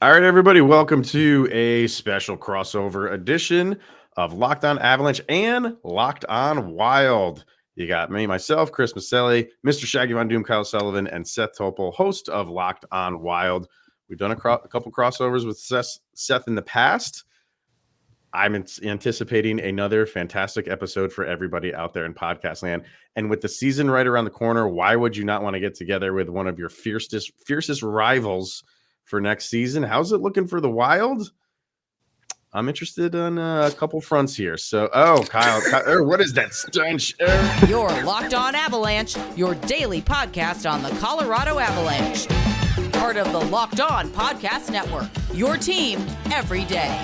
All right, everybody, welcome to a special crossover edition of Locked On Avalanche and Locked On Wild. You got me, myself, Chris Maselli, Mr. Shaggy Von Doom, Kyle Sullivan, and Seth Toupal, host of Locked On Wild. We've done a couple crossovers with Seth in the past. I'm anticipating another fantastic episode for everybody out there in podcast land. And with the season right around the corner, why would you not want to get together with one of your fiercest rivals for next season? How's it looking for the Wild? I'm interested on a couple fronts here. So, Kyle, what is that stench? You're Locked On Avalanche, your daily podcast on the Colorado Avalanche. Part of the Locked On Podcast Network, your team every day.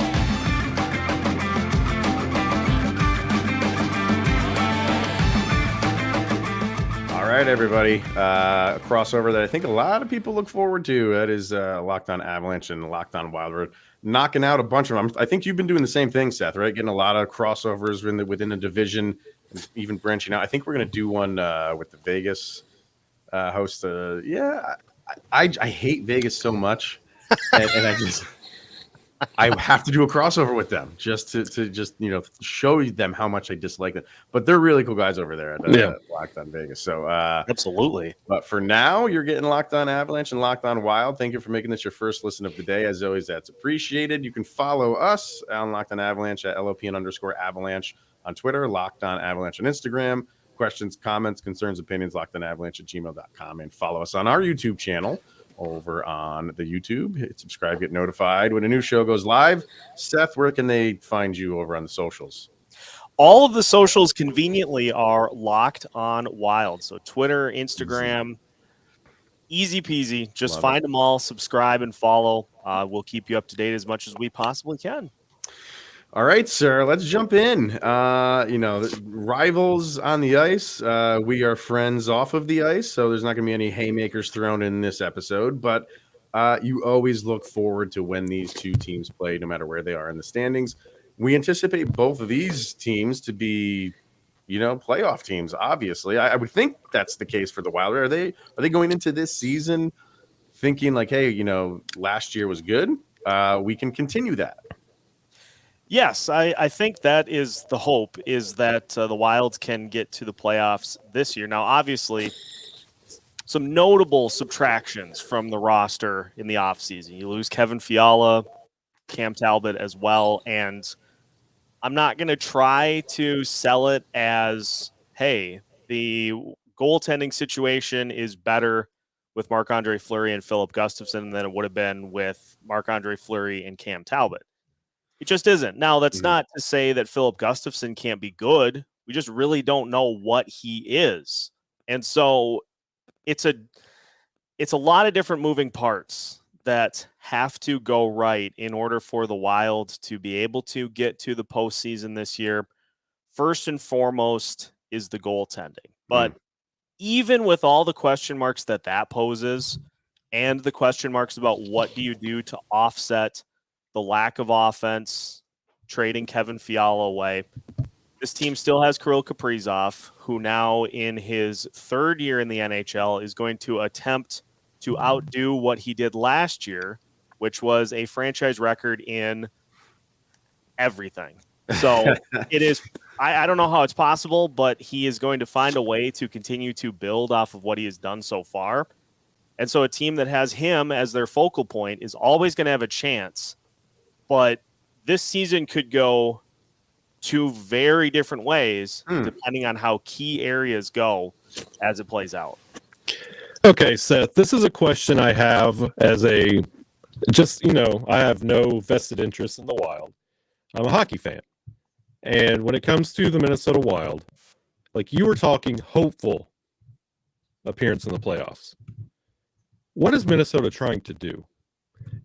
All right, everybody. A crossover that I think a lot of people look forward to. That is Locked On Avalanche and Locked On Wild. We're knocking out a bunch of them. I think you've been doing the same thing, Seth, right? Getting a lot of crossovers within a division, and even branching out. I think we're going to do one with the Vegas host. I hate Vegas so much, and I have to do a crossover with them just to show them how much I dislike them. But they're really cool guys over there at Locked On Vegas. So absolutely. But for now, you're getting Locked On Avalanche and Locked On Wild. Thank you for making this your first listen of the day. As always, that's appreciated. You can follow us on Locked On Avalanche at LOPN_Avalanche on Twitter, Locked On Avalanche on Instagram. Questions, comments, concerns, opinions, lockedonavalanche@gmail.com, and follow us on our YouTube channel. Over on the YouTube, hit subscribe, get notified when a new show goes live. Seth, where can they find you over on the socials? All of the socials conveniently are Locked On Wild. So Twitter, Instagram, easy peasy. Just find them all, subscribe and follow. We'll keep you up to date as much as we possibly can. All right, sir, let's jump in. Rivals on the ice. We are friends off of the ice, so there's not going to be any haymakers thrown in this episode. But you always look forward to when these two teams play, no matter where they are in the standings. We anticipate both of these teams to be, playoff teams. Obviously, I would think that's the case for the Wild. Are they going into this season thinking like, hey, last year was good. We can continue that. Yes, I think that is the hope, is that the Wilds can get to the playoffs this year. Now, obviously, some notable subtractions from the roster in the offseason. You lose Kevin Fiala, Cam Talbot as well, and I'm not going to try to sell it as, hey, the goaltending situation is better with Marc-Andre Fleury and Philip Gustafson than it would have been with Marc-Andre Fleury and Cam Talbot. It just isn't. Now, that's not to say that Philip Gustafson can't be good. We just really don't know what he is. And so it's a lot of different moving parts that have to go right in order for the Wild to be able to get to the postseason this year. First and foremost is the goaltending. But even with all the question marks that poses, and the question marks about what do you do to offset the lack of offense, trading Kevin Fiala away, this team still has Kirill Kaprizov, who now in his third year in the NHL is going to attempt to outdo what he did last year, which was a franchise record in everything. So it is, I don't know how it's possible, but he is going to find a way to continue to build off of what he has done so far. And so a team that has him as their focal point is always going to have a chance. But this season could go two very different ways depending on how key areas go as it plays out. Okay, Seth, this is a question I have as I have no vested interest in the Wild. I'm a hockey fan. And when it comes to the Minnesota Wild, like you were talking hopeful appearance in the playoffs. What is Minnesota trying to do?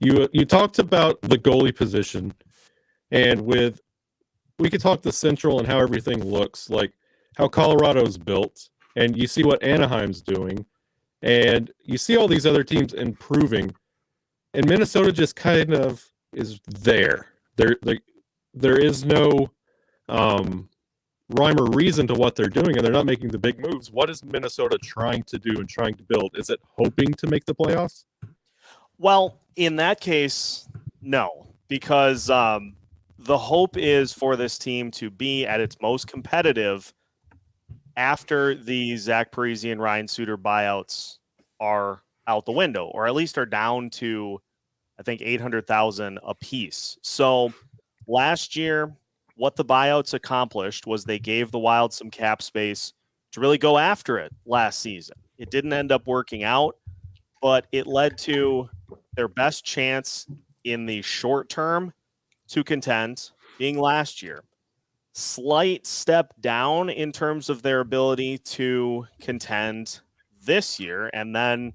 You talked about the goalie position, and we could talk the Central and how everything looks, like how Colorado's built, and you see what Anaheim's doing, and you see all these other teams improving, and Minnesota just kind of is there. There is no rhyme or reason to what they're doing, and they're not making the big moves. What is Minnesota trying to do and trying to build? Is it hoping to make the playoffs? Well, in that case, No, because the hope is for this team to be at its most competitive after the Zach Parise and Ryan Suter buyouts are out the window, or at least are down to, I think, 800,000 a piece. So last year, what the buyouts accomplished was they gave the Wild some cap space to really go after it last season. It didn't end up working out, but it led to their best chance in the short term to contend being last year. Slight step down in terms of their ability to contend this year. And then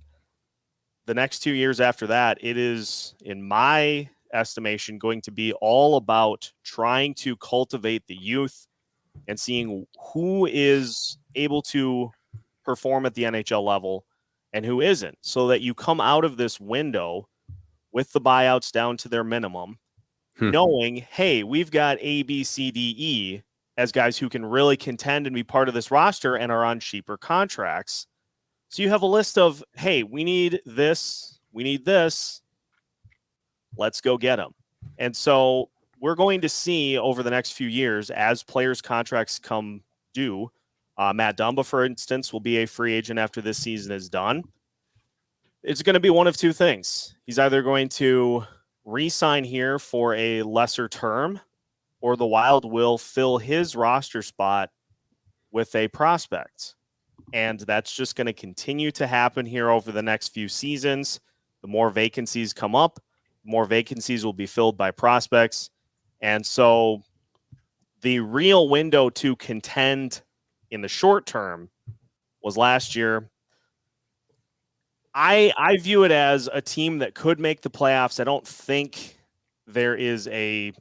the next 2 years after that, it is, in my estimation, going to be all about trying to cultivate the youth and seeing who is able to perform at the NHL level and who isn't, so that you come out of this window with the buyouts down to their minimum, knowing, hey, we've got A, B, C, D, E as guys who can really contend and be part of this roster and are on cheaper contracts. So you have a list of, hey, we need this, let's go get them. And so we're going to see over the next few years, as players' contracts come due, Matt Dumba, for instance, will be a free agent after this season is done. It's going to be one of two things. He's either going to re-sign here for a lesser term, or the Wild will fill his roster spot with a prospect. And that's just going to continue to happen here over the next few seasons. The more vacancies come up, the more vacancies will be filled by prospects. And so the real window to contend in the short term was last year. I view it as a team that could make the playoffs. I don't think there is a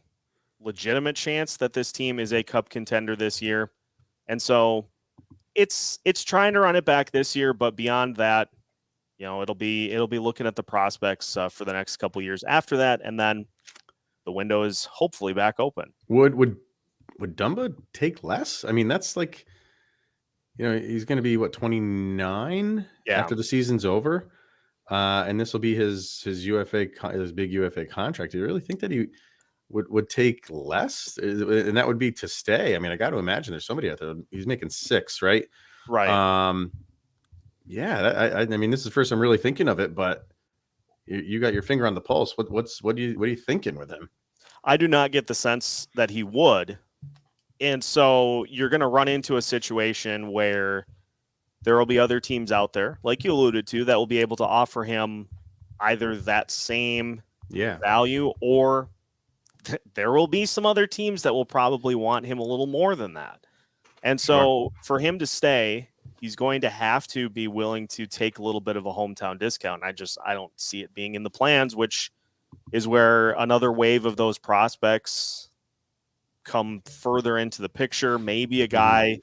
legitimate chance that this team is a cup contender this year. And so it's trying to run it back this year, but beyond that, you know, it'll be looking at the prospects for the next couple years after that, and then the window is hopefully back open. Would Dumba take less? I mean, that's like, you know, he's going to be what, 29 after the season's over, and this will be his UFA, his big UFA contract. Do you really think that he would take less, and that would be to stay? I mean, I got to imagine there's somebody out there. He's making $6, right? Right. Yeah. I mean, this is the first I'm really thinking of it, but you got your finger on the pulse. What are you thinking with him? I do not get the sense that he would. And so you're going to run into a situation where there will be other teams out there, like you alluded to, that will be able to offer him either that same value, or there will be some other teams that will probably want him a little more than that. And so for him to stay, he's going to have to be willing to take a little bit of a hometown discount. I don't see it being in the plans, which is where another wave of those prospects come further into the picture. Maybe a guy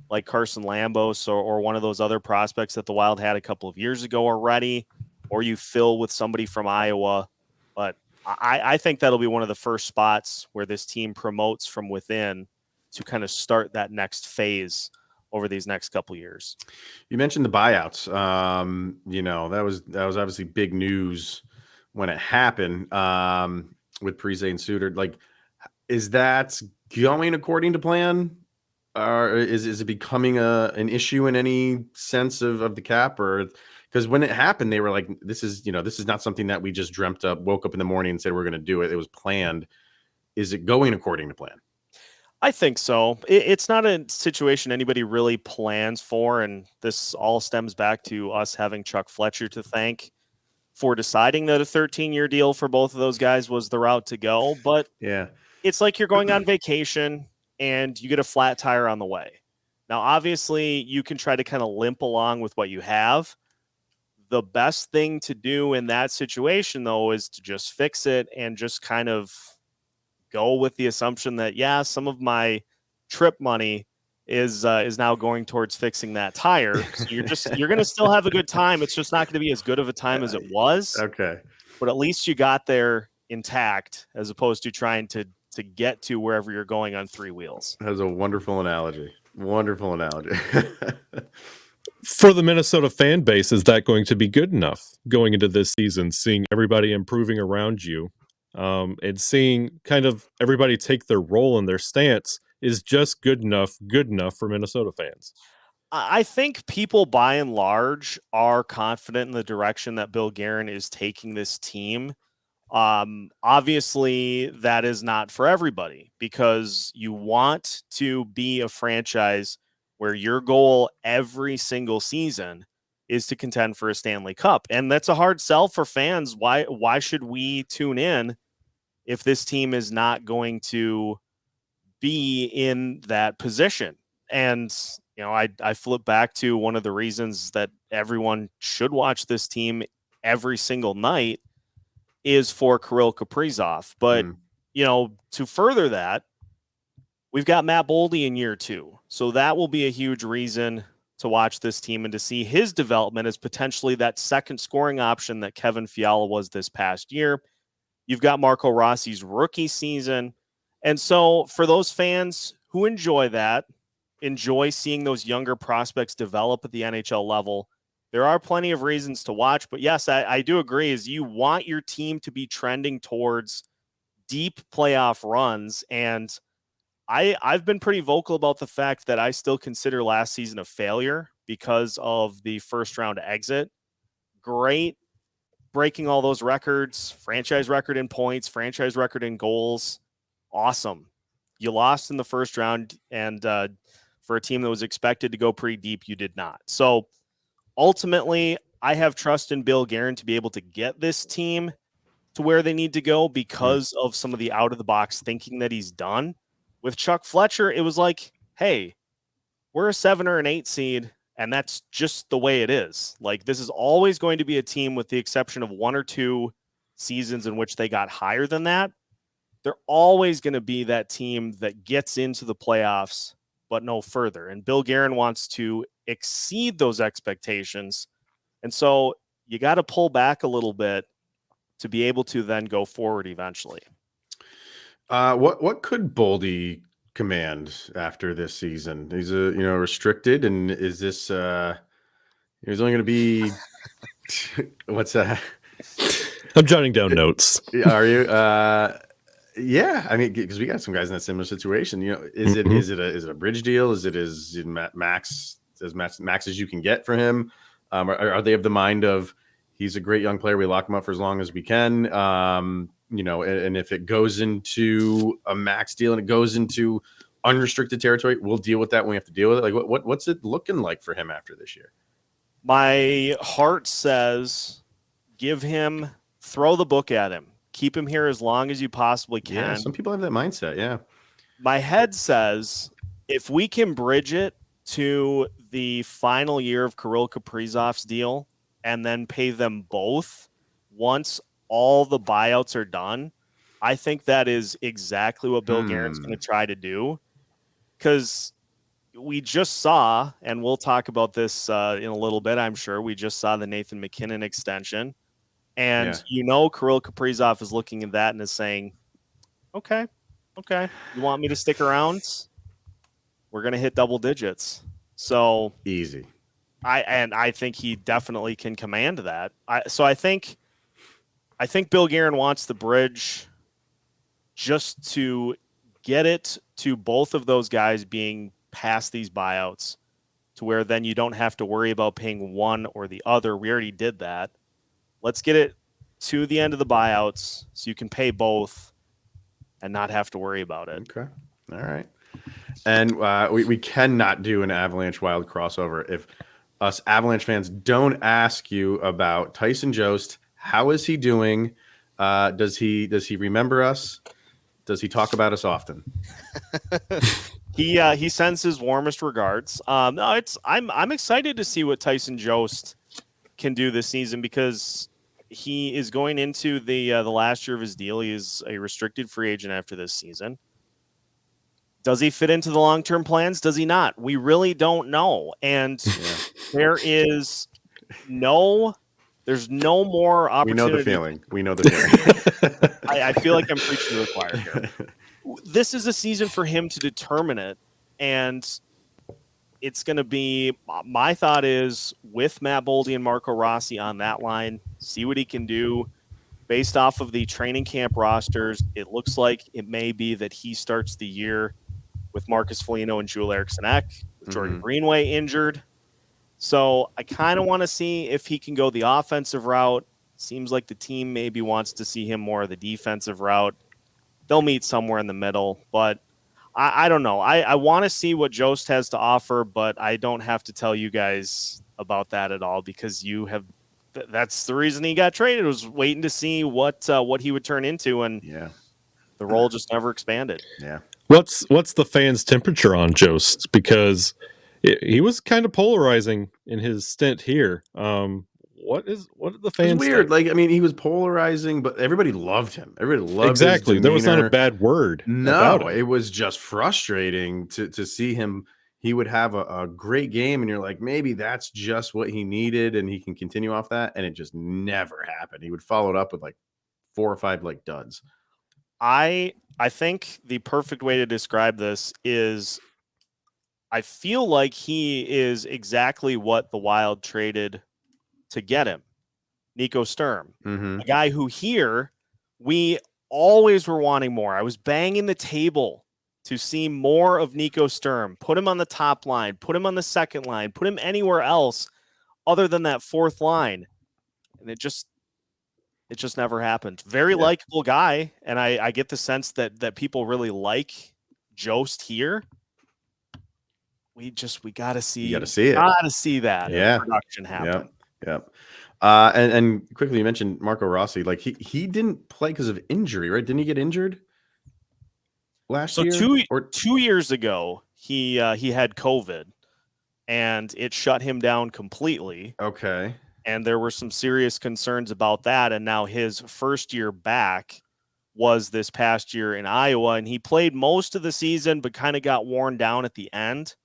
like Carson Lambos or one of those other prospects that the Wild had a couple of years ago already, or you fill with somebody from Iowa. But I think that'll be one of the first spots where this team promotes from within to kind of start that next phase over these next couple of years. You mentioned the buyouts. You know, that was obviously big news when it happened with Parise and Suter. Like, is that going according to plan, or is it becoming an issue in any sense of the cap? Or because when it happened, they were like, this is not something that we just dreamt up, woke up in the morning and said we're going to do it. It was planned. Is it going according to plan? I think so. It's not a situation anybody really plans for, and this all stems back to us having Chuck Fletcher to thank for deciding that a 13-year deal for both of those guys was the route to go. But yeah, it's like you're going on vacation and you get a flat tire on the way. Now, obviously, you can try to kind of limp along with what you have. The best thing to do in that situation, though, is to just fix it and just kind of go with the assumption that, yeah, some of my trip money is now going towards fixing that tire. So you're going to still have a good time. It's just not going to be as good of a time as it was. Okay. But at least you got there intact, as opposed to trying to get to wherever you're going on three wheels. That was a wonderful analogy. Wonderful analogy. For the Minnesota fan base, is that going to be good enough going into this season, seeing everybody improving around you And seeing kind of everybody take their role and their stance is just good enough for Minnesota fans. I think people by and large are confident in the direction that Bill Guerin is taking this team. Obviously, that is not for everybody because you want to be a franchise where your goal every single season is to contend for a Stanley Cup. And that's a hard sell for fans. Why should we tune in if this team is not going to be in that position? And I flip back to one of the reasons that everyone should watch this team every single night is for Kirill Kaprizov. But, to further that, we've got Matt Boldy in year 2. So that will be a huge reason to watch this team and to see his development as potentially that second scoring option that Kevin Fiala was this past year. You've got Marco Rossi's rookie season. And so for those fans who enjoy that, enjoy seeing those younger prospects develop at the NHL level, there are plenty of reasons to watch. But yes, I do agree is you want your team to be trending towards deep playoff runs. And I've been pretty vocal about the fact that I still consider last season a failure because of the first round exit. Great breaking all those records, franchise record in points, franchise record in goals. Awesome. You lost in the first round, and for a team that was expected to go pretty deep, you did not. So ultimately, I have trust in Bill Guerin to be able to get this team to where they need to go because of some of the out-of-the-box thinking that he's done. With Chuck Fletcher, it was like, hey, we're a 7 or an 8 seed, and that's just the way it is. Like, this is always going to be a team with the exception of 1 or 2 seasons in which they got higher than that. They're always going to be that team that gets into the playoffs, but no further. And Bill Guerin wants to exceed those expectations. And so you got to pull back a little bit to be able to then go forward eventually. What could Boldy command after this season? He's restricted, and is this he's only going to be what's that? I'm jotting down notes. Are you? Yeah, I mean, because we got some guys in that similar situation. Is it a bridge deal? Is it max as you can get for him? Are they of the mind of he's a great young player, we lock him up for as long as we can? And if it goes into a max deal and it goes into unrestricted territory, we'll deal with that when we have to deal with it. Like, what's it looking like for him after this year? My heart says throw the book at him. Keep him here as long as you possibly can. Yeah, some people have that mindset, yeah. My head says if we can bridge it to the final year of Kirill Kaprizov's deal and then pay them both once all the buyouts are done, I think that is exactly what Bill Guerin's going to try to do. Because we just saw, and we'll talk about this in a little bit, I'm sure, we just saw the Nathan MacKinnon extension. And Kirill Kaprizov is looking at that and is saying, okay, you want me to stick around? We're going to hit double digits. So easy. I think he definitely can command that. I think Bill Guerin wants the bridge just to get it to both of those guys being past these buyouts to where then you don't have to worry about paying one or the other. We already did that. Let's get it to the end of the buyouts so you can pay both and not have to worry about it. Okay. All right. And we cannot do an Avalanche Wild crossover if us Avalanche fans don't ask you about Tyson Jost. How is he doing? Does he remember us? Does he talk about us often? He sends his warmest regards. I'm excited to see what Tyson Jost can do this season because he is going into the last year of his deal. He is a restricted free agent after this season. Does he fit into the long-term plans? Does he not? We really don't know. And there's no more opportunity. We know the feeling. I feel like I'm preaching to the choir here. This is a season for him to determine it. And it's going to be, my thought is, with Matt Boldy and Marco Rossi on that line, see what he can do based off of the training camp rosters, it looks like it may be that he starts the year with Marcus Foligno and Joel Eriksson-Ek, with Jordan Greenway injured. So I kind of want to see if he can go the offensive route. Seems like the team maybe wants to see him more of the defensive route. They'll meet somewhere in the middle, but I don't know. I want to see what Jost has to offer, but I don't have to tell you guys about that at all because you have. That's the reason he got traded, was waiting to see what he would turn into, and the role just never expanded. Yeah. What's the fans' temperature on Jost? Because he was kind of polarizing in his stint here. What did the fans? It's weird. think? Like, I mean, he was polarizing, but everybody loved him. Everybody loved exactly. his There was not a demeanor. bad word. No, about him. it was just frustrating to see him. He would have a great game, and you're like, maybe that's just what he needed, and he can continue off that. And it just never happened. He would follow it up with like 4 or 5 like duds. I think the perfect way to describe this is I feel like he is exactly what the Wild traded to get him. Nico Sturm, a guy who here we always were wanting more. I was banging the table to see more of Nico Sturm. Put him on the top line, put him on the second line, put him anywhere else other than that fourth line. And it just never happened. Very likable guy, and I get the sense that people really like Jost here. We got to see. You got to see it. Got to see that production happen. Yep. And quickly, you mentioned Marco Rossi. Like he didn't play because of injury, right? Didn't he get injured last year? 2 years ago, he had COVID, and it shut him down completely. Okay. And there were some serious concerns about that. And now his first year back was this past year in Iowa, and he played most of the season, but kind of got worn down at the end.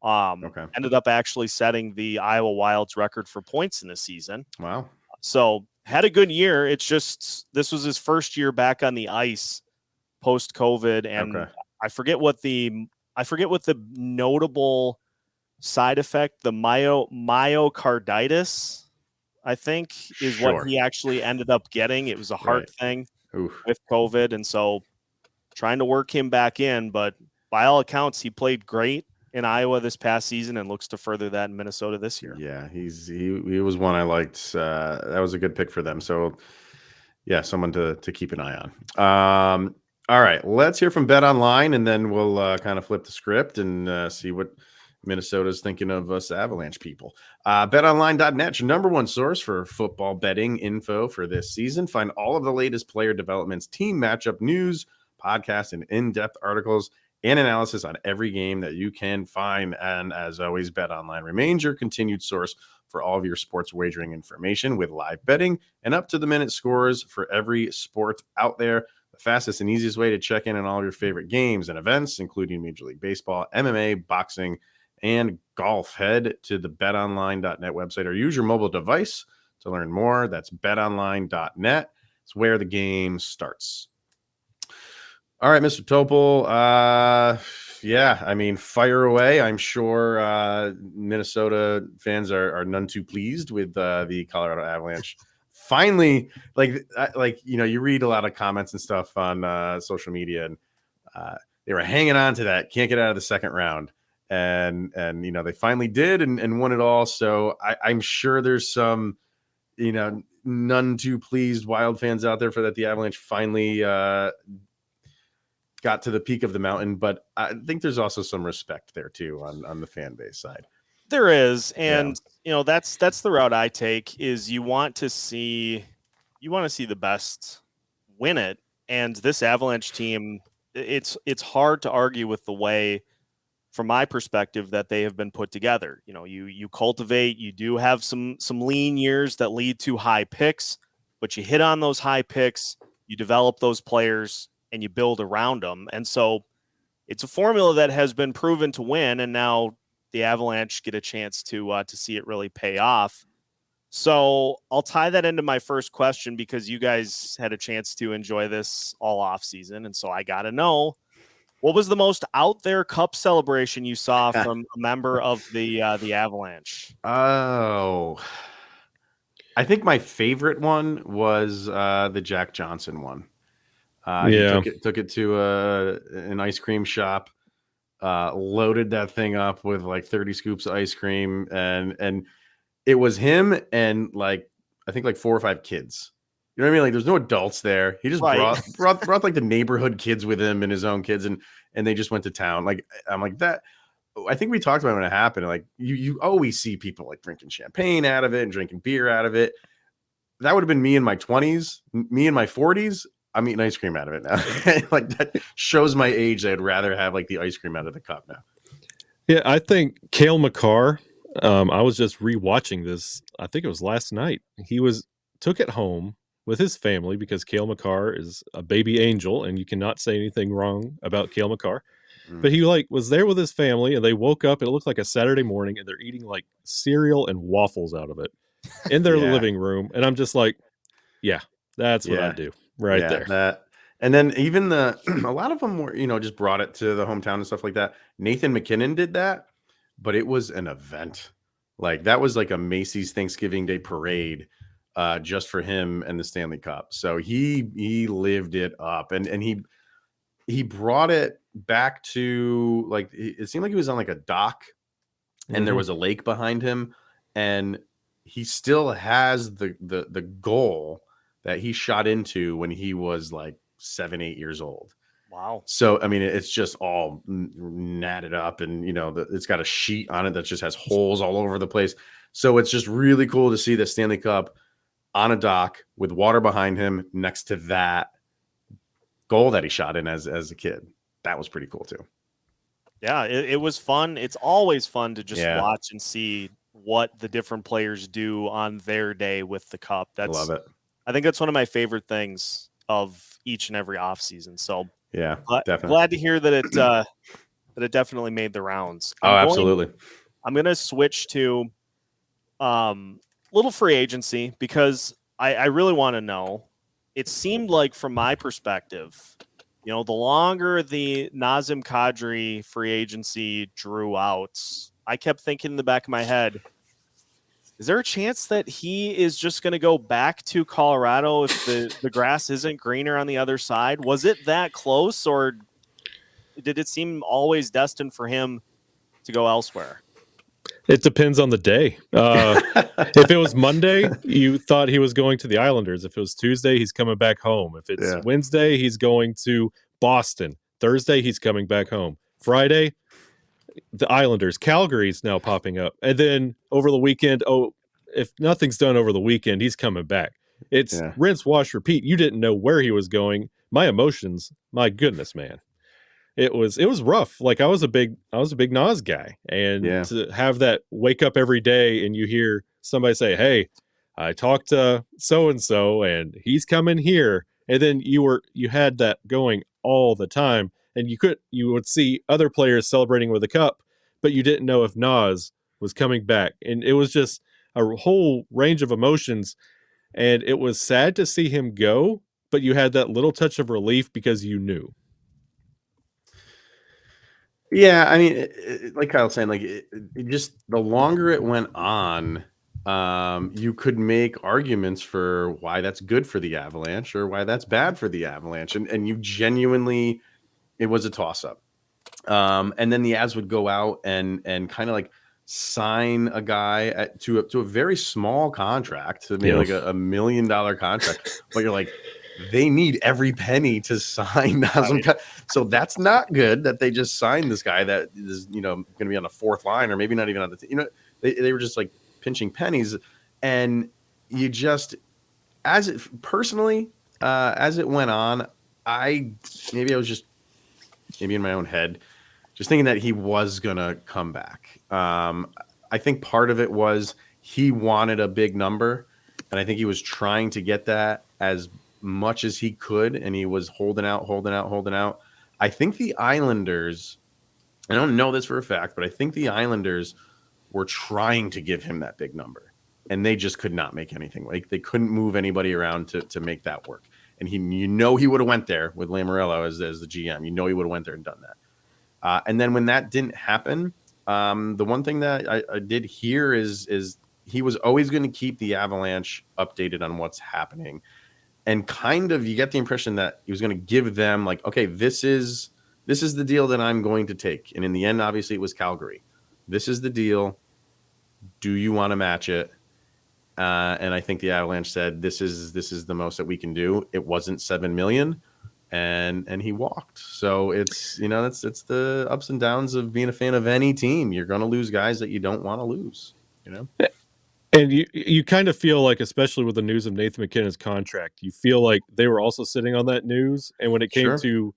Ended up actually setting the Iowa Wild's record for points in the season. Wow. So had a good year. It's just this was his first year back on the ice post COVID, and I forget what the notable side effect, the myocarditis, I think, is what he actually ended up getting. It was a heart thing with COVID, and so trying to work him back in. But by all accounts, he played great in Iowa this past season and looks to further that in Minnesota this year. Yeah, he was one I liked. That was a good pick for them. So yeah, someone to keep an eye on. All right, let's hear from Bet Online, and then we'll kind of flip the script and see what Minnesota's thinking of us Avalanche people. BetOnline.net, your number one source for football betting info for this season. Find all of the latest player developments, team matchup news, podcasts, and in-depth articles and analysis on every game that you can find. And as always, BetOnline remains your continued source for all of your sports wagering information with live betting and up-to-the-minute scores for every sport out there. The fastest and easiest way to check in on all of your favorite games and events, including Major League Baseball, MMA, boxing, and golf. Head to the betonline.net website or use your mobile device to learn more. That's betonline.net. It's where the game starts. All right, Mr. Toupal. Yeah, I mean, fire away. I'm sure Minnesota fans are none too pleased with the Colorado Avalanche. Finally, you read a lot of comments and stuff on social media, and they were hanging on to that. Can't get out of the second round. And they finally did and won it all. So I'm sure there's some, none too pleased Wild fans out there for that the Avalanche finally got to the peak of the mountain. But I think there's also some respect there too on the fan base side. There is, and that's the route I take. Is you want to see the best win it, and this Avalanche team, it's hard to argue with the way, from my perspective, that they have been put together. You cultivate, you do have some lean years that lead to high picks, but you hit on those high picks, you develop those players, and you build around them. And so it's a formula that has been proven to win, and now the Avalanche get a chance to see it really pay off. So I'll tie that into my first question, because you guys had a chance to enjoy this all off season, and so I got to know, what was the most out there cup celebration you saw from a member of the Avalanche? Oh, I think my favorite one was the Jack Johnson one. He Yeah. took it to an ice cream shop, loaded that thing up with like 30 scoops of ice cream, and it was him and like I think like 4 or 5 kids. You know what I mean? Like there's no adults there. He just Right. brought like the neighborhood kids with him and his own kids, and they just went to town. Like I'm like that. I think we talked about it when it happened. Like you always see people like drinking champagne out of it and drinking beer out of it. That would have been me in my 20s, me in my 40s. I'm eating ice cream out of it now. Like that shows my age. I'd rather have like the ice cream out of the cup now. Yeah, I think Cale Makar. I was just rewatching this. I think it was last night. He took it home with his family because Cale Makar is a baby angel, and you cannot say anything wrong about Cale Makar. But he like was there with his family, and they woke up. And it looked like a Saturday morning, and they're eating like cereal and waffles out of it in their Yeah. living room. And I'm just like, yeah, that's what I Yeah. do right there. That. And then even a lot of them were, just brought it to the hometown and stuff like that. Nathan MacKinnon did that, but it was an event. Like that was like a Macy's Thanksgiving Day parade just for him and the Stanley Cup. So he lived it up, and he brought it back to like it seemed like he was on like a dock, and there was a lake behind him, and he still has the goal that he shot into when he was like 7-8 years old. Wow. So I mean, it's just all natted up, and it's got a sheet on it that just has holes all over the place. So it's just really cool to see the Stanley Cup on a dock with water behind him next to that goal that he shot in as a kid. That was pretty cool too. Yeah, it was fun. It's always fun to just watch and see what the different players do on their day with the cup. I love it. I think that's one of my favorite things of each and every offseason. So yeah, definitely glad to hear that it definitely made the rounds. Absolutely. I'm going to switch to little free agency because I really want to know. It seemed like from my perspective, the longer the Nazem Kadri free agency drew out, I kept thinking in the back of my head, is there a chance that he is just going to go back to Colorado if the grass isn't greener on the other side? Was it that close, or did it seem always destined for him to go elsewhere? It depends on the day. If it was Monday, you thought he was going to the Islanders. If it was Tuesday, he's coming back home. If it's Wednesday, he's going to Boston. Thursday, he's coming back home. Friday, the Islanders. Calgary's now popping up. And then over the weekend, if nothing's done over the weekend, he's coming back. It's rinse, wash, repeat. You didn't know where he was going. My emotions, my goodness, man. It was rough. Like I was a big Nas guy, and to have that wake up every day and you hear somebody say, "Hey, I talked to so and so, and he's coming here," and then you had that going all the time, and you would see other players celebrating with a cup, but you didn't know if Nas was coming back, and it was just a whole range of emotions, and it was sad to see him go, but you had that little touch of relief because you knew. Yeah, I mean, like Kyle's saying, like it just the longer it went on, you could make arguments for why that's good for the Avalanche or why that's bad for the Avalanche, and you genuinely, it was a toss up. And then the Avs would go out and kind of like sign a guy to a very small contract, to maybe like a $1 million contract, but you're like, they need every penny to sign Nazem. So that's not good that they just signed this guy that is, going to be on the fourth line or maybe not even on the, they were just like pinching pennies. And you just, as it went on, I was just maybe in my own head, just thinking that he was going to come back. I think part of it was he wanted a big number, and I think he was trying to get that as much as he could, and he was holding out. I think the Islanders, I don't know this for a fact, but I think the Islanders were trying to give him that big number, and they just could not make anything. Like they couldn't move anybody around to make that work. And he would have went there with Lamoriello as the GM. He would have went there and done that. And then when that didn't happen, the one thing that I did hear is he was always going to keep the Avalanche updated on what's happening. And kind of you get the impression that he was going to give them like, okay, this is the deal that I'm going to take. And in the end, obviously it was Calgary. This is the deal. Do you want to match it? And I think the Avalanche said, this is the most that we can do. It wasn't $7 million. And he walked. So it's, it's the ups and downs of being a fan of any team. You're going to lose guys that you don't want to lose, And you kind of feel like, especially with the news of Nathan MacKinnon's contract, you feel like they were also sitting on that news. And when it came to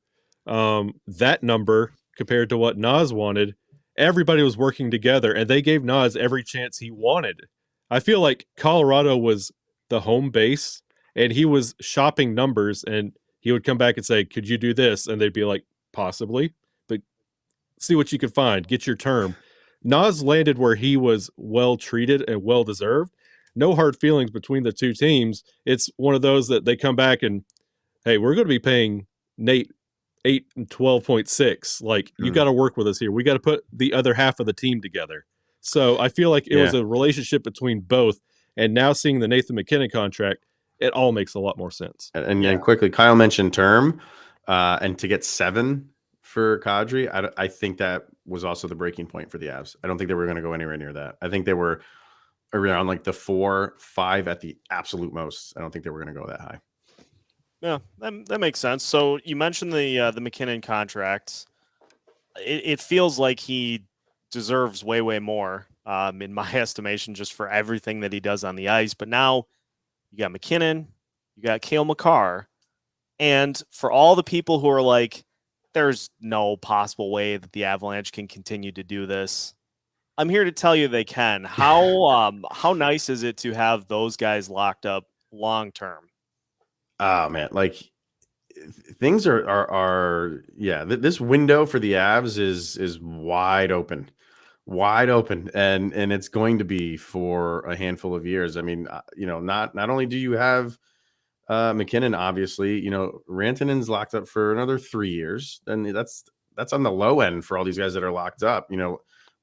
that number compared to what Nas wanted, everybody was working together, and they gave Nas every chance he wanted. I feel like Colorado was the home base, and he was shopping numbers, and he would come back and say, could you do this? And they'd be like, possibly, but see what you can find, get your term. Nas landed where he was well treated and well deserved. No hard feelings between the two teams. It's one of those that they come back and, hey, we're going to be paying Nate 8 and 12.6. Like, you got to work with us here. We got to put the other half of the team together. So I feel like it was a relationship between both. And now seeing the Nathan MacKinnon contract, it all makes a lot more sense. And quickly, Kyle mentioned term, and to get 7 for Kadri, I think that was also the breaking point for the Avs. I don't think they were going to go anywhere near that. I think they were around like the 4-5 at the absolute most. I don't think they were going to go that high. Yeah, that makes sense. So you mentioned the MacKinnon contract. It feels like he deserves way more, in my estimation, just for everything that he does on the ice. But now you got MacKinnon, you got Cale Makar, and for all the people who are like, there's no possible way that the Avalanche can continue to do this, I'm here to tell you they can. How nice is it to have those guys locked up long term? Oh man, like things are this window for the Avs is wide open, and it's going to be for a handful of years. I mean, not only do you have MacKinnon, obviously, Rantanen's locked up for another 3 years, and that's on the low end for all these guys that are locked up.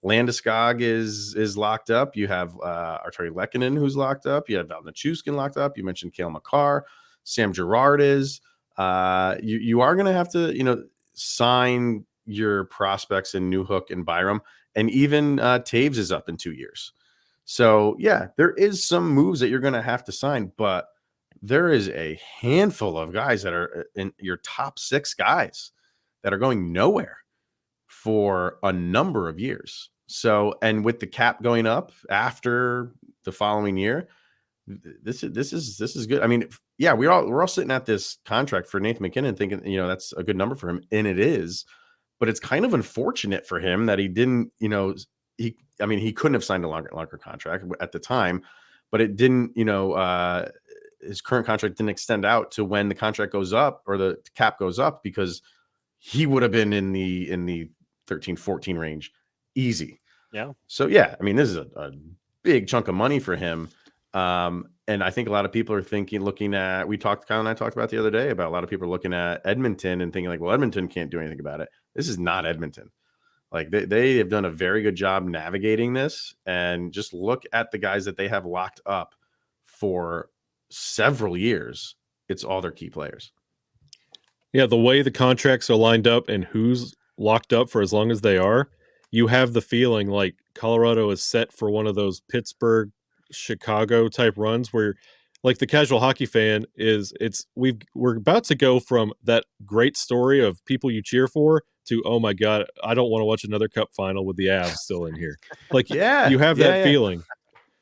Landeskog is locked up. You have Arturi Lehkonen who's locked up. You have Val Nichushkin locked up. You mentioned Cale Makar. Sam Girard is. You are going to have to, sign your prospects in Newhook and Byram, and even Taves is up in 2 years. So yeah, there is some moves that you're going to have to sign, but there is a handful of guys that are in your top 6 guys that are going nowhere for a number of years. So, and with the cap going up after the following year, this is good. I mean, yeah, we're all sitting at this contract for Nathan MacKinnon thinking, that's a good number for him, and it is, but it's kind of unfortunate for him that he didn't, he couldn't have signed a longer contract at the time, but it didn't, his current contract didn't extend out to when the contract goes up or the cap goes up, because he would have been in the 13-14 range easy. Yeah. So yeah, I mean, this is a big chunk of money for him. And I think a lot of people are looking at, Kyle and I talked about the other day about a lot of people are looking at Edmonton and thinking like, well, Edmonton can't do anything about it. This is not Edmonton. Like they have done a very good job navigating this, and just look at the guys that they have locked up for several years. It's all their key players. Yeah, the way the contracts are lined up and who's locked up for as long as they are, you have the feeling like Colorado is set for one of those Pittsburgh, Chicago type runs where, like, the casual hockey fan we're about to go from that great story of people you cheer for to, oh my God, I don't want to watch another cup final with the Avs still in here. Like, you have that feeling.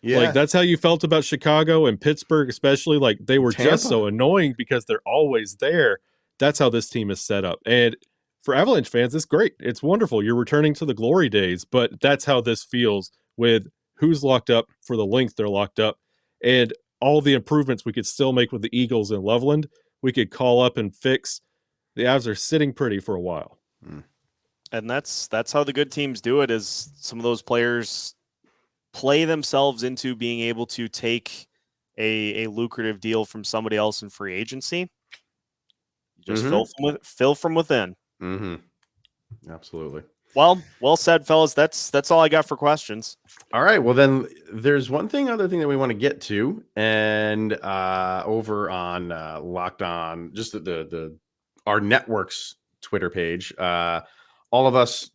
Yeah. Like, that's how you felt about Chicago and Pittsburgh, especially. Like, they were Tampa. just so annoying because they're always there. That's how this team is set up. And for Avalanche fans, it's great. It's wonderful. You're returning to the glory days, but that's how this feels with who's locked up for the length they're locked up. And all the improvements we could still make with the Eagles and Loveland, we could call up and fix. The Avs are sitting pretty for a while. And that's how the good teams do it, is some of those players play themselves into being able to take a lucrative deal from somebody else in free agency. You just fill from within. Mm-hmm. Absolutely. Well said, fellas. That's all I got for questions. All right. Well, then there's other thing that we want to get to, and over on Locked On, just the our network's Twitter page. All of us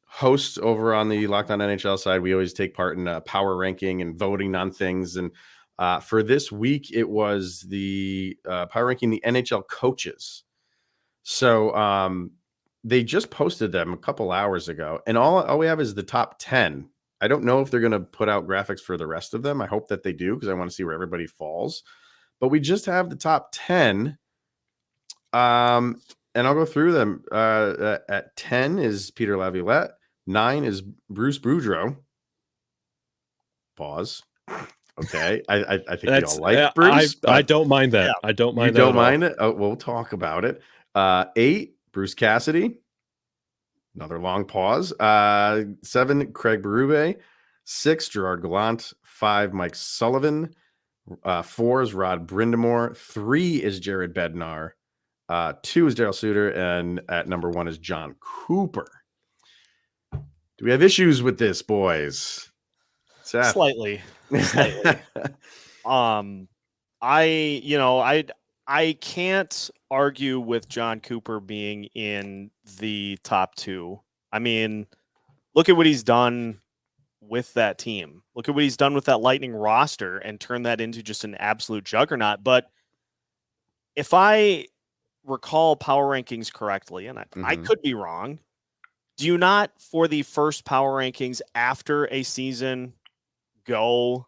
hosts over on the Locked On NHL side, we always take part in power ranking and voting on things. And for this week, it was the power ranking the NHL coaches. So they just posted them a couple hours ago, and all we have is the top 10. I don't know if they're going to put out graphics for the rest of them. I hope that they do, because I want to see where everybody falls. But we just have the top 10. And I'll go through them. At 10 is Peter Laviolette. 9 is Bruce Boudreau. Pause. Okay. I think we all like Bruce. I don't mind that. Yeah. I don't mind You that. don't mind it? Oh, we'll talk about it. 8, Bruce Cassidy. Another long pause. 7, Craig Berube. 6, Gerard Gallant. 5, Mike Sullivan. 4 is Rod Brindamore. 3 is Jared Bednar. 2 is Daryl Suter. And at number 1 is John Cooper. Do we have issues with this, boys? Seth? Slightly. I can't argue with John Cooper being in the top 2. I mean, look at what he's done with that team. Look at what he's done with that Lightning roster and turned that into just an absolute juggernaut. But if I recall power rankings correctly, and I could be wrong, do you not, for the first power rankings after a season, go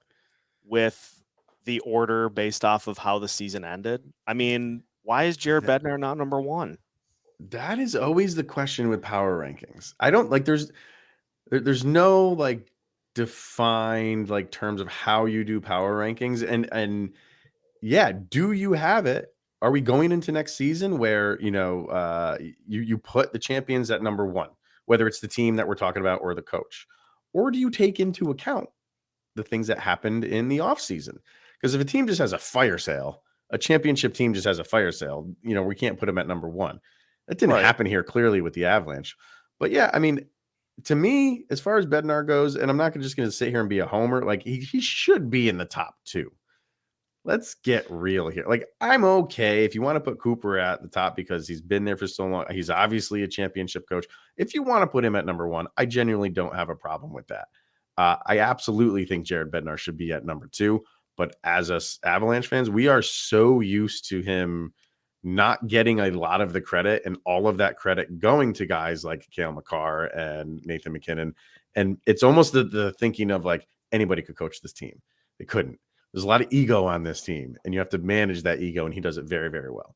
with the order based off of how the season ended? I mean, why is Jared Bednar not number 1? That is always the question with power rankings. I don't like there's no like defined like terms of how you do power rankings, and yeah, do you have it? Are we going into next season where you put the champions at number 1, whether it's the team that we're talking about or the coach, or do you take into account the things that happened in the offseason? Because if a team just has a fire sale, a championship team just has a fire sale, we can't put them at number 1. That didn't happen here clearly with the Avalanche. But yeah, I mean, to me, as far as Bednar goes, and I'm not just going to sit here and be a homer, like he should be in the top 2. Let's get real here. Like, I'm okay if you want to put Cooper at the top because he's been there for so long. He's obviously a championship coach. If you want to put him at number 1, I genuinely don't have a problem with that. I absolutely think Jared Bednar should be at number 2. But as us Avalanche fans, we are so used to him not getting a lot of the credit, and all of that credit going to guys like Cale Makar and Nathan MacKinnon. And it's almost the thinking of like anybody could coach this team. They couldn't. There's a lot of ego on this team, and you have to manage that ego, and he does it very, very well.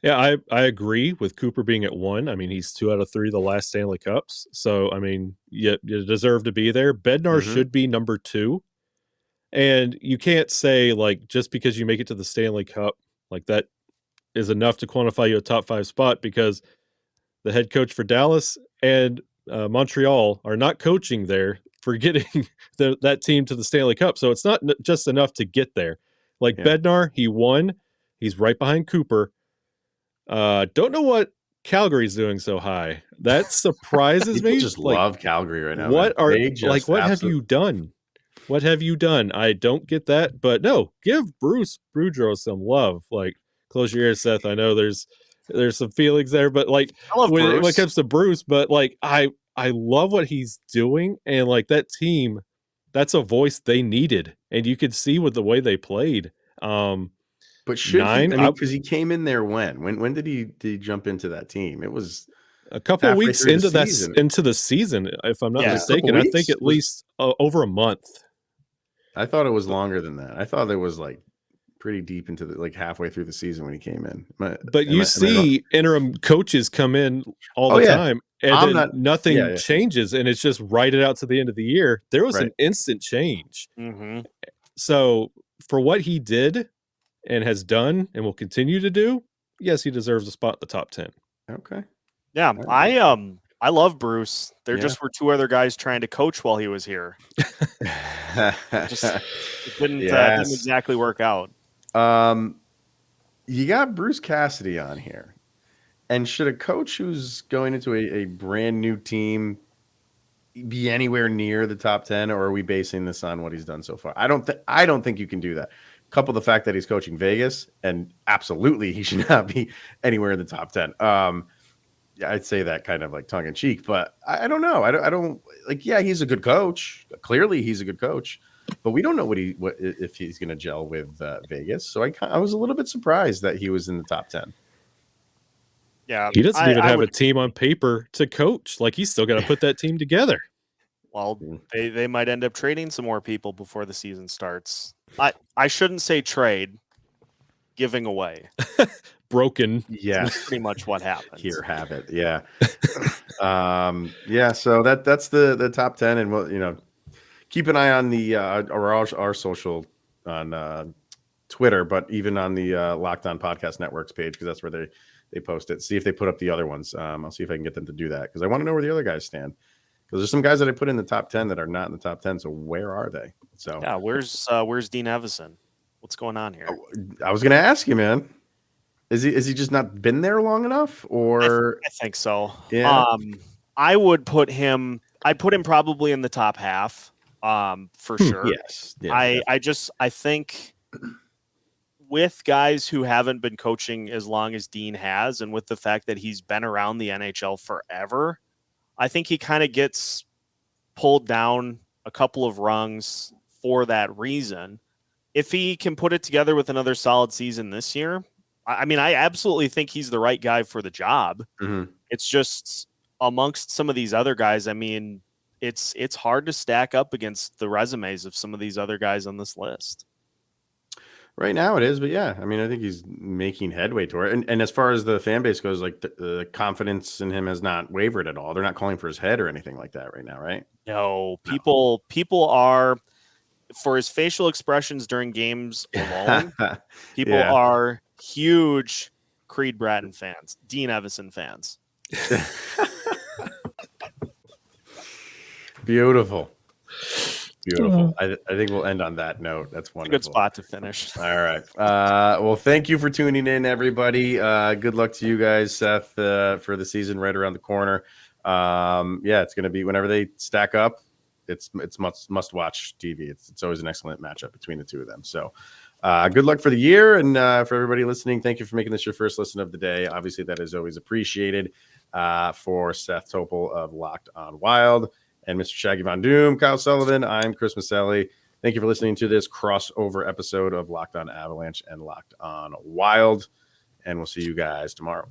Yeah, I agree with Cooper being at 1. I mean, he's 2 out of 3 the last Stanley Cups. So, I mean, you deserve to be there. Bednar should be number 2. And you can't say, like, just because you make it to the Stanley Cup, like that is enough to quantify you a top 5 spot, because the head coach for Dallas and Montreal are not coaching there for getting that team to the Stanley Cup. So it's not just enough to get there. Like Bednar, he won. He's right behind Cooper. Don't know what Calgary's doing so high. That surprises me. Just like, love Calgary right now. What have you done? What have you done? I don't get that. But no, give Bruce Boudreau some love. Like, close your ears, Seth. I know there's some feelings there, but like when it comes to Bruce, but like I love what he's doing, and like that team, that's a voice they needed, and you could see with the way they played. But should 9, he? I mean, because he came in there when did he jump into that team? It was a couple of weeks into the season, if I'm not mistaken. I think at least over a month. I thought it was longer than that. I thought it was like pretty deep into like halfway through the season when he came in. But you see interim coaches come in all the time, and nothing changes, and it's just write it out to the end of the year. There was an instant change. So for what he did and has done and will continue to do, yes, he deserves a spot in the top 10. Okay. Yeah, I love Bruce. There just were 2 other guys trying to coach while he was here. It didn't exactly work out. You got Bruce Cassidy on here. And should a coach who's going into a brand new team be anywhere near the top 10, or are we basing this on what he's done so far? I don't think you can do that. Couple the fact that he's coaching Vegas, and absolutely he should not be anywhere in the top 10. Yeah, I'd say that kind of like tongue in cheek, but I don't know. I don't like. Yeah, he's a good coach. Clearly, he's a good coach, but we don't know what if he's going to gel with Vegas. So I was a little bit surprised that he was in the top 10. Yeah, He doesn't even have a team on paper to coach. Like, he's still got to put that team together. Well, they might end up trading some more people before the season starts. I shouldn't say trade, giving away. Broken. Yes. That's pretty much what happens. Here, have it. Yeah. Yeah. So that's the top 10, and we'll, keep an eye on the our social on Twitter, but even on the Locked On Podcast Network's page, because that's where they post it. See if they put up the other ones. I'll see if I can get them to do that, because I want to know where the other guys stand. Because there's some guys that I put in the top 10 that are not in the top 10. So where are they? So yeah, where's Dean Evison? What's going on here? I was going to ask you, man. Is he just not been there long enough, or I think so. Yeah. I would put him. I'd put him probably in the top half. For sure. Yes. Yeah, I think with guys who haven't been coaching as long as Dean has, and with the fact that he's been around the NHL forever, I think he kind of gets pulled down a couple of rungs for that reason. If he can put it together with another solid season this year, I mean, I absolutely think he's the right guy for the job. Mm-hmm. It's just amongst some of these other guys, I mean, it's hard to stack up against the resumes of some of these other guys on this list. Right now it is, but yeah, I mean, I think he's making headway toward it. And as far as the fan base goes, like the confidence in him has not wavered at all. They're not calling for his head or anything like that right now, right? No, people are, for his facial expressions during games alone, people are huge Creed Bratton fans, Dean Evison fans. Beautiful. I think we'll end on that note. That's wonderful. Good spot to finish. All right. Well, thank you for tuning in, everybody. Good luck to you guys, Seth, for the season right around the corner. It's going to be whenever they stack up. It's must watch TV. It's always an excellent matchup between the two of them. So good luck for the year. And for everybody listening, thank you for making this your first listen of the day. Obviously, that is always appreciated. For Seth Toupal of Locked On Wild and Mr. Shaggy Von Doom, Kyle Sullivan, I'm Chris Maselli. Thank you for listening to this crossover episode of Locked On Avalanche and Locked On Wild. And we'll see you guys tomorrow.